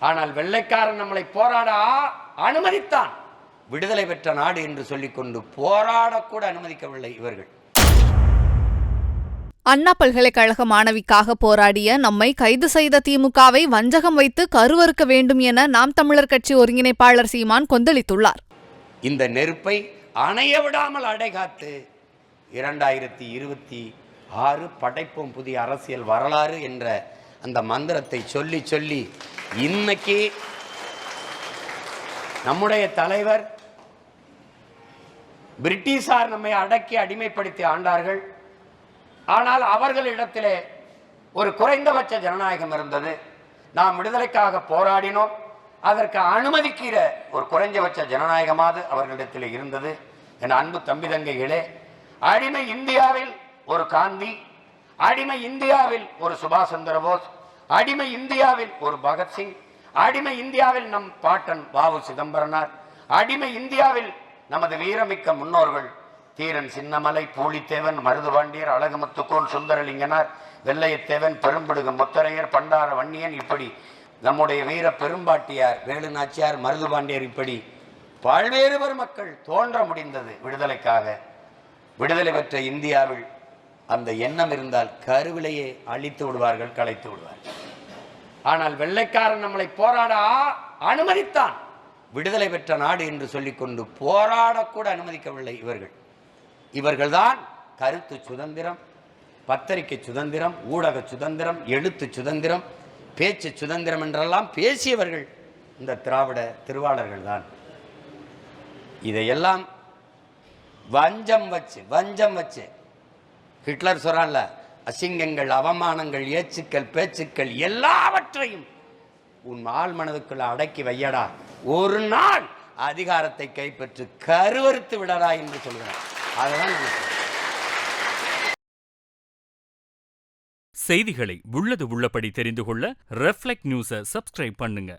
ஆனால் வெள்ளைக்காரன் நம்மளை போராட அனுமதித்தான். விடுதலை பெற்ற நாடு என்று சொல்லிக்கொண்டு போராடக்கூட அனுமதிக்கவில்லை இவர்கள். அண்ணா பல்கலைக்கழக மாணவிக்காக போராடிய நம்மை கைது செய்த திமுகவை வஞ்சகம் வைத்து கருவறுக்க வேண்டும் என நாம் தமிழர் கட்சி ஒருங்கிணைப்பாளர் சீமான் கொந்தளித்துள்ளார். இந்த நெருப்பை அணைய விடாமல் அடைகாத்து 2026 படைப்போம் புதிய அரசியல் வரலாறு என்ற அந்த மந்திரத்தை சொல்லி சொல்லி இன்னைக்கு நம்முடைய தலைவர் பிரிட்டிஷார் நம்மை அடக்கி அடிமைப்படுத்தி ஆண்டார்கள். ஆனால் அவர்களிடத்திலே ஒரு குறைந்தபட்ச ஜனநாயகம் இருந்தது. நாம் விடுதலைக்காக போராடினோம். அதற்கு அனுமதிக்கிற ஒரு குறைந்தபட்ச ஜனநாயகமாவது அவர்களிடத்தில் இருந்தது. என் அன்பு தம்பி தங்கைகளே, அடிமை இந்தியாவில் ஒரு காந்தி, அடிமை இந்தியாவில் ஒரு சுபாஷ் சந்திர போஸ், அடிமை இந்தியாவில் ஒரு பகத்சிங், அடிமை இந்தியாவில் நம் பாட்டன் வாவு சிதம்பரனார், அடிமை இந்தியாவில் நமது வீரமிக்க முன்னோர்கள் தீரன் சின்னமலை, பூலித்தேவன், மருதுபாண்டியர், அழகுமுத்துக்கோன், சுந்தரலிங்கனார், வெள்ளையத்தேவன், பெரும்படுகு முத்தரையர், பண்டார வன்னியன், இப்படி நம்முடைய வீர பெரும்பாட்டியார், வேலுநாச்சியார், மருதுபாண்டியர், இப்படி பல்வேறு மக்கள் தோன்ற முடிந்தது விடுதலைக்காக. விடுதலை பெற்ற இந்தியாவில் அந்த எண்ணம் இருந்தால் கருவிலையே அழித்து விடுவார்கள், கலைத்து விடுவார்கள். ஆனால் வெள்ளைக்காரன் நம்மளை போராட அனுமதித்தான். விடுதலை பெற்ற நாடு என்று சொல்லிக்கொண்டு போராடக்கூட அனுமதிக்கவில்லை இவர்கள். இவர்கள்தான் கருத்து சுதந்திரம், பத்திரிகை சுதந்திரம், ஊடக சுதந்திரம், எழுத்து சுதந்திரம், பேச்சு சுதந்திரம் என்றெல்லாம் பேசியவர்கள் இந்த திராவிட திருவாளர்கள் தான். இதையெல்லாம் வஞ்சம் வச்சு ஹிட்லர் சொல்றான்ல, அசிங்கங்கள், அவமானங்கள், ஏச்சுக்கள், பேச்சுக்கள் எல்லாவற்றையும் உன் ஆள் மனதுக்குள்ள அடக்கி வையடா, ஒரு நாள் அதிகாரத்தை கைப்பற்று கருவறுத்து விடடா என்று சொல்கிறார். அதுதான் செய்திகளை உள்ளது உள்ளபடி தெரிந்து கொள்ள ரெஃப்ளெக்ட் நியூஸை சப்ஸ்கிரைப் பண்ணுங்க.